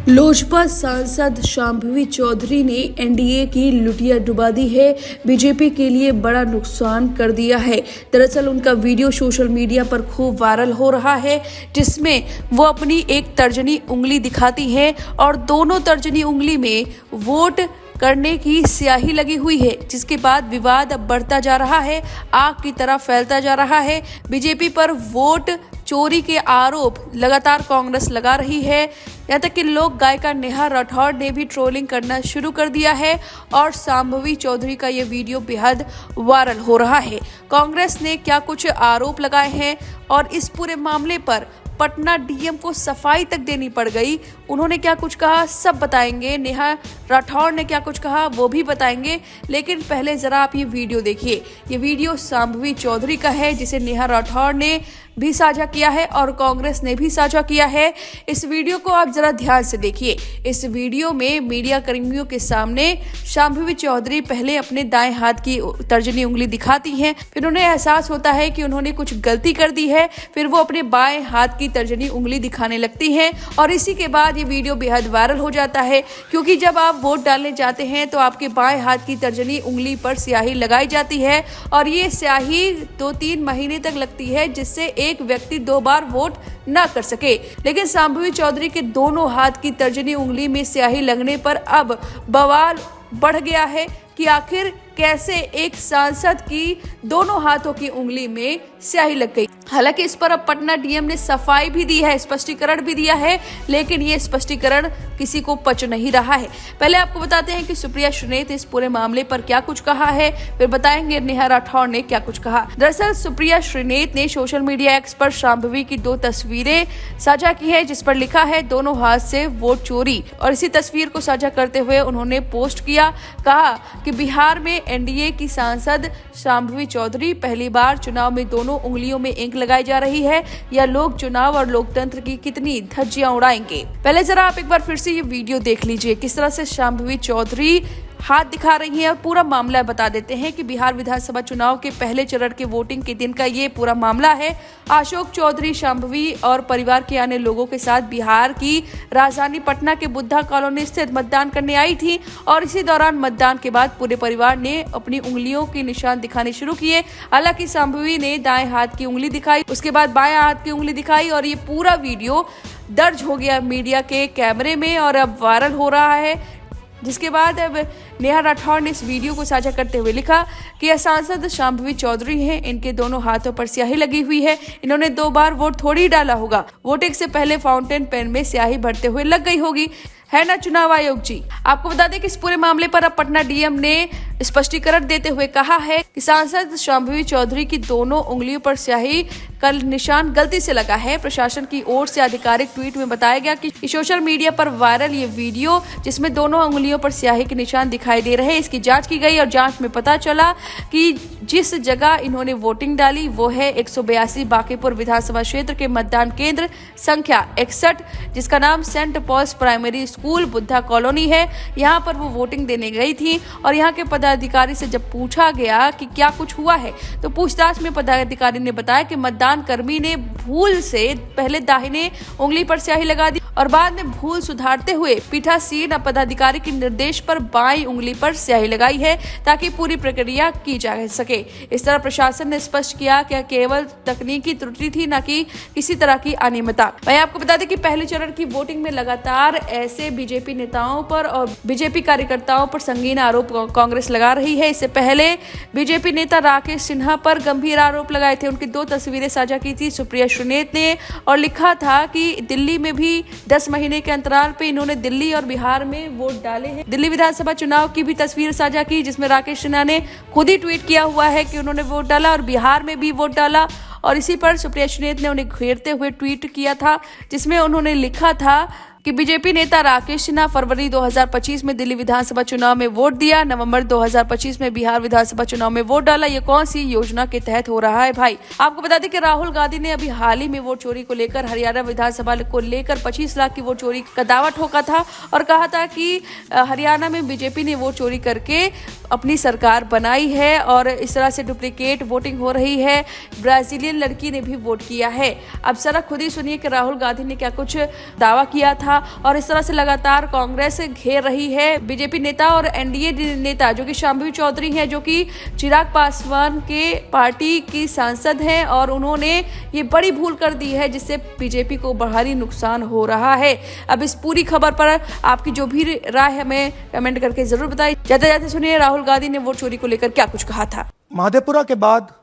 लोजपा सांसद शांभवी चौधरी ने एनडीए की लुटिया डुबा दी है। बीजेपी के लिए बड़ा नुकसान कर दिया है। दरअसल उनका वीडियो सोशल मीडिया पर खूब वायरल हो रहा है, जिसमें वो अपनी एक तर्जनी उंगली दिखाती हैं और दोनों तर्जनी उंगली में वोट करने की स्याही लगी हुई है, जिसके बाद विवाद अब बढ़ता जा रहा है, आग की तरह फैलता जा रहा है। बीजेपी पर वोट चोरी के आरोप लगातार कांग्रेस लगा रही है। यहाँ तक कि लोक गायिका नेहा राठौड़ ने भी ट्रोलिंग करना शुरू कर दिया है और शांभवी चौधरी का ये वीडियो बेहद वायरल हो रहा है। कांग्रेस ने क्या कुछ आरोप लगाए हैं और इस पूरे मामले पर पटना डीएम को सफाई तक देनी पड़ गई। उन्होंने क्या कुछ कहा सब बताएंगे। नेहा राठौड़ ने क्या कुछ कहा वो भी बताएंगे, लेकिन पहले जरा आप ये वीडियो देखिए। ये वीडियो शांभवी चौधरी का है, जिसे नेहा राठौड़ ने भी साझा किया है और कांग्रेस ने भी साझा किया है। इस वीडियो को आप जरा ध्यान से देखिए। इस वीडियो में मीडिया कर्मियों के सामने शांभवी चौधरी पहले अपने दाएं हाथ की तर्जनी उंगली दिखाती हैं, फिर उन्हें एहसास होता है कि उन्होंने कुछ गलती कर दी है, फिर वो अपने बाएं हाथ की तर्जनी उंगली दिखाने लगती हैं और इसी के बाद ये वीडियो बेहद वायरल हो जाता है, क्योंकि जब आप वोट डालने जाते हैं तो आपके बाएं हाथ की तर्जनी उंगली पर स्याही लगाई जाती है और ये स्याही 2-3 महीने तक लगती है, जिससे एक व्यक्ति 2 बार वोट न कर सके। लेकिन शांभवी चौधरी के दोनों हाथ की तर्जनी उंगली में स्याही लगने पर अब बवाल बढ़ गया है कि आखिर कैसे एक सांसद की दोनों हाथों की उंगली में स्याही लग गई। हालांकि इस पर अब पटना डीएम ने सफाई भी दी है, स्पष्टीकरण भी दिया है, लेकिन ये स्पष्टीकरण किसी को पच नहीं रहा है। पहले आपको बताते हैं कि सुप्रिया श्रीनेत इस पूरे मामले पर क्या कुछ कहा है, फिर बताएंगे नेहा राठौड़ ने क्या कुछ कहा। दरअसल सुप्रिया श्रीनेत ने सोशल मीडिया एक्स पर शांभवी की 2 तस्वीरें साझा की है, जिस पर लिखा है दोनों हाथ से वोट चोरी, और इसी तस्वीर को साझा करते हुए उन्होंने पोस्ट किया, कहा कि बिहार में एनडीए की सांसद शांभवी चौधरी पहली बार चुनाव में दोनों उंगलियों में इंक लगाई जा रही है, या लोग चुनाव और लोकतंत्र की कितनी धज्जियां उड़ाएंगे। पहले जरा आप एक बार फिर से ये वीडियो देख लीजिए, किस तरह से शांभवी चौधरी हाथ दिखा रही हैं और पूरा मामला बता देते हैं कि बिहार विधानसभा चुनाव के पहले चरण के वोटिंग के दिन का ये पूरा मामला है। अशोक चौधरी शांभवी और परिवार के अन्य लोगों के साथ बिहार की राजधानी पटना के बुद्धा कॉलोनी स्थित मतदान करने आई थी और इसी दौरान मतदान के बाद पूरे परिवार ने अपनी उंगलियों के निशान दिखाने शुरू किए। हालांकि शांभवी ने दाएं हाथ की उंगली दिखाई, उसके बाद बाएं हाथ की उंगली दिखाई और ये पूरा वीडियो दर्ज हो गया मीडिया के कैमरे में और अब वायरल हो रहा है। जिसके बाद अब नेहा राठौड़ ने इस वीडियो को साझा करते हुए लिखा कि यह सांसद शांभवी चौधरी हैं, इनके दोनों हाथों पर स्याही लगी हुई है, इन्होंने 2 बार वोट थोड़ी डाला होगा, वोटिंग से पहले फाउंटेन पेन में स्याही भरते हुए लग गई होगी, है ना चुनाव आयोग जी। आपको बता दें कि इस पूरे मामले पर अब पटना डीएम ने स्पष्टीकरण देते हुए कहा है कि सांसद शांभवी चौधरी की दोनों उंगलियों पर स्याही का निशान गलती से लगा है। प्रशासन की ओर से आधिकारिक ट्वीट में बताया गया कि सोशल मीडिया पर वायरल ये वीडियो, जिसमें दोनों उंगलियों पर स्याही के निशान दिखाई दे रहे हैं, इसकी जांच की गई और जांच में पता चला कि जिस जगह इन्होंने वोटिंग डाली वो है 182 बांकीपुर विधानसभा क्षेत्र के मतदान केंद्र संख्या 61, जिसका नाम Saint Paul's primary school Buddha colony है। यहाँ पर वो वोटिंग देने गई थी और यहाँ के पदाधिकारी से जब पूछा गया कि क्या कुछ हुआ है, तो पूछताछ में पदाधिकारी ने बताया कि मतदान कर्मी ने भूल से पहले दाहिने उंगली पर स्याही लगा दी और बाद में भूल सुधारते हुए पीठासीन पदाधिकारी के निर्देश पर बाईं उंगली पर स्याही लगाई है, ताकि पूरी प्रक्रिया की जा सके। इस तरह प्रशासन ने स्पष्ट किया कि केवल तकनीकी त्रुटि थी, न कि किसी तरह की अनियमितता। मैं आपको बता दें कि पहले चरण की वोटिंग में लगातार ऐसे बीजेपी नेताओं पर और बीजेपी कार्यकर्ताओं पर संगीन आरोप कांग्रेस लगा रही है। इससे पहले बीजेपी नेता राकेश सिन्हा पर गंभीर आरोप लगाए थे। उनकी 2 तस्वीरें साझा की थी सुप्रिया श्रीनेत ने और लिखा था कि दिल्ली में भी 10 महीने के अंतराल पे इन्होंने दिल्ली और बिहार में वोट डाले हैं। दिल्ली विधानसभा चुनाव की भी तस्वीर साझा की, जिसमें राकेश सिन्हा ने खुद ही ट्वीट किया हुआ है कि उन्होंने वोट डाला और बिहार में भी वोट डाला, और इसी पर सुप्रिया श्रीनेत ने उन्हें घेरते हुए ट्वीट किया था, जिसमें उन्होंने लिखा था कि बीजेपी नेता राकेश सिन्हा फरवरी 2025 में दिल्ली विधानसभा चुनाव में वोट दिया, नवंबर 2025 में बिहार विधानसभा चुनाव में वोट डाला, ये कौन सी योजना के तहत हो रहा है भाई। आपको बता दें कि राहुल गांधी ने अभी हाल ही में वोट चोरी को लेकर हरियाणा विधानसभा को लेकर 25 लाख की वोट चोरी का दावा ठोका था और कहा था कि हरियाणा में बीजेपी ने वोट चोरी करके अपनी सरकार बनाई है और इस तरह से डुप्लीकेट वोटिंग हो रही है। ब्राजीलियन लड़की ने भी वोट किया है। अब जरा खुद ही सुनिए कि राहुल गांधी ने क्या कुछ दावा किया था रहा और इस तरह से लगातार कांग्रेस घेर रही है। बीजेपी नेता और एनडीए नेता जो कि शांभवी चौधरी हैं, जो कि चिराग पासवान के पार्टी की सांसद हैं, और उन्होंने ये बड़ी भूल कर दी है जिससे बीजेपी को भारी नुकसान हो रहा है। अब इस पूरी खबर पर आपकी जो भी राय है हमें कमेंट करके जरूर बताइए। जाते जाते सुनिए राहुल गांधी ने वोट चोरी को लेकर क्या कुछ कहा था। महादेवपुरा के बाद,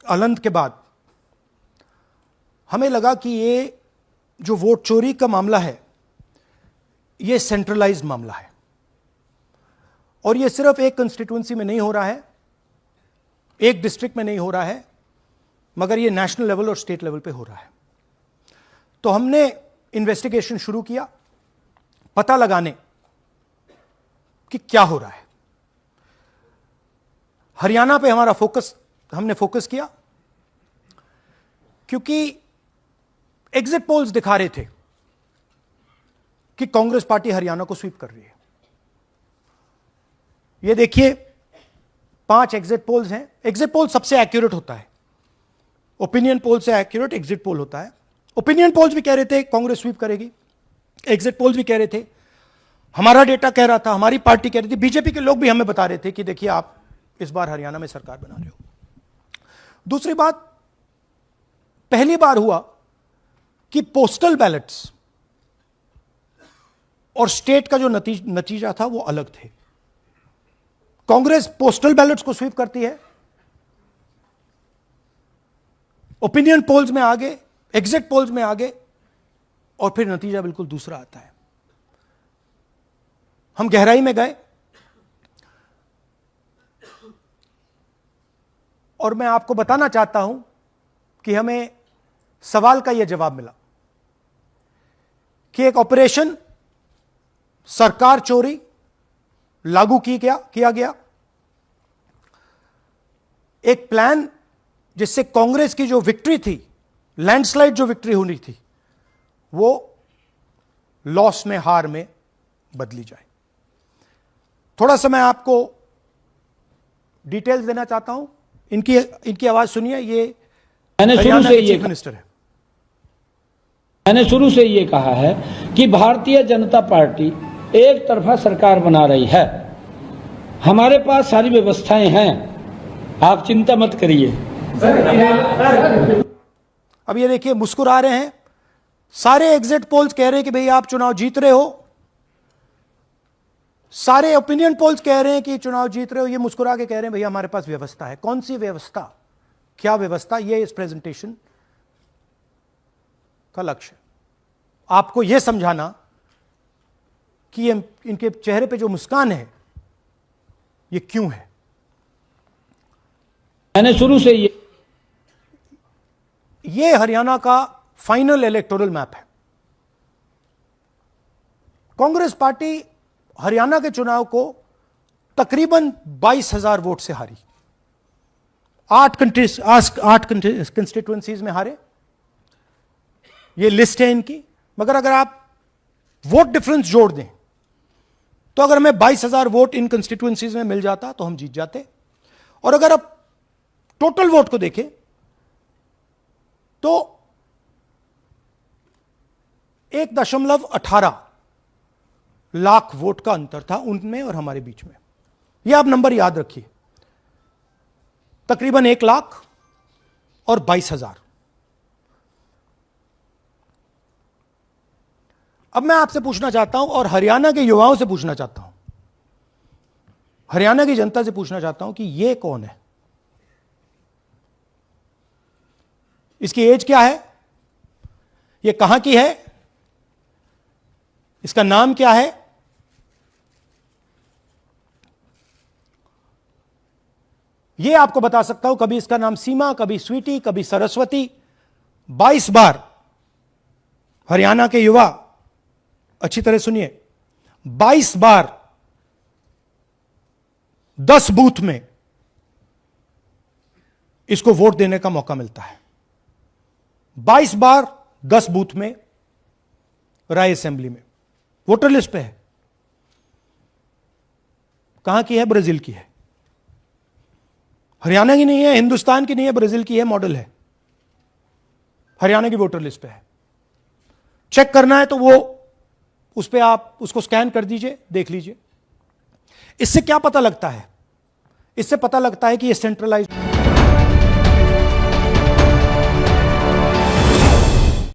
अलंद के बाद हमें लगा कि ये जो वोट चोरी का मामला है ये सेंट्रलाइज्ड मामला है और ये सिर्फ एक कंस्टिट्यूएंसी में नहीं हो रहा है, एक डिस्ट्रिक्ट में नहीं हो रहा है, मगर ये नेशनल लेवल और स्टेट लेवल पे हो रहा है। तो हमने इन्वेस्टिगेशन शुरू किया पता लगाने कि क्या हो रहा है। हरियाणा पे हमने फोकस किया क्योंकि एग्जिट पोल्स दिखा रहे थे कि कांग्रेस पार्टी हरियाणा को स्वीप कर रही है। ये देखिए 5 एग्जिट पोल्स हैं। एग्जिट पोल सबसे एक्यूरेट होता है, ओपिनियन पोल से एक्यूरेट एग्जिट पोल होता है। ओपिनियन पोल्स भी कह रहे थे कांग्रेस स्वीप करेगी, एग्जिट पोल्स भी कह रहे थे, हमारा डेटा कह रहा था, हमारी पार्टी कह रही थी, बीजेपी के लोग भी हमें बता रहे थे कि देखिए आप इस बार हरियाणा में सरकार बना रहे हो। दूसरी बात, पहली बार हुआ कि पोस्टल बैलेट्स और स्टेट का जो नतीजा था वो अलग थे। कांग्रेस पोस्टल बैलेट्स को स्वीप करती है, ओपिनियन पोल्स में आगे, एग्जिट पोल्स में आगे, और फिर नतीजा बिल्कुल दूसरा आता है। हम गहराई में गए और मैं आपको बताना चाहता हूं कि हमें सवाल का यह जवाब मिला कि एक ऑपरेशन सरकार चोरी लागू किया गया, एक प्लान जिससे कांग्रेस की जो विक्ट्री थी, लैंडस्लाइड जो विक्ट्री होनी थी, वो लॉस में, हार में बदली जाए। थोड़ा सा मैं आपको डिटेल्स देना चाहता हूं। इनकी आवाज सुनिए। ये मैंने शुरू से ये कहा है कि भारतीय जनता पार्टी एक तरफा सरकार बना रही है। हमारे पास सारी व्यवस्थाएं हैं, आप चिंता मत करिए। अब ये देखिए मुस्कुरा रहे हैं। सारे एग्जिट पोल्स कह रहे हैं कि भाई आप चुनाव जीत रहे हो, सारे ओपिनियन पोल्स कह रहे हैं कि चुनाव जीत रहे हो। ये मुस्कुरा के कह रहे हैं भैया हमारे पास व्यवस्था है। कौन सी व्यवस्था, क्या व्यवस्था, ये इस प्रेजेंटेशन का लक्ष्य है। आपको यह समझाना कि ये इनके चेहरे पे जो मुस्कान है ये क्यों है। मैंने शुरू से ये हरियाणा का फाइनल इलेक्टोरल मैप है। कांग्रेस पार्टी हरियाणा के चुनाव को तकरीबन 22,000 वोट से हारी। 8 कंस्टिट्यूएंसीज में हारे। ये लिस्ट है इनकी, मगर अगर आप वोट डिफरेंस जोड़ दें तो अगर हमें 22,000 वोट इन कंस्टिट्यूएंसीज में मिल जाता तो हम जीत जाते। और अगर आप टोटल वोट को देखें तो 1.18 लाख वोट का अंतर था उनमें और हमारे बीच में। यह आप नंबर याद रखिए, तकरीबन 1 लाख और 22,000। अब मैं आपसे पूछना चाहता हूं और हरियाणा के युवाओं से पूछना चाहता हूं, हरियाणा की जनता से पूछना चाहता हूं कि यह कौन है, इसकी एज क्या है, यह कहां की है, इसका नाम क्या है। यह आपको बता सकता हूं, कभी इसका नाम सीमा, कभी स्वीटी, कभी सरस्वती। 22 बार हरियाणा के युवा, अच्छी तरह सुनिए, 22 बार 10 बूथ में इसको वोट देने का मौका मिलता है। 22 बार 10 बूथ में राय असेंबली में वोटर लिस्ट पे है। कहां की है? ब्राजील की है, हरियाणा की नहीं है, हिंदुस्तान की नहीं है, ब्राजील की है, मॉडल है, हरियाणा की वोटर लिस्ट पे है। चेक करना है तो वो उस पर आप उसको स्कैन कर दीजिए, देख लीजिए। इससे क्या पता लगता है? इससे पता लगता है कि ये सेंट्रलाइज्ड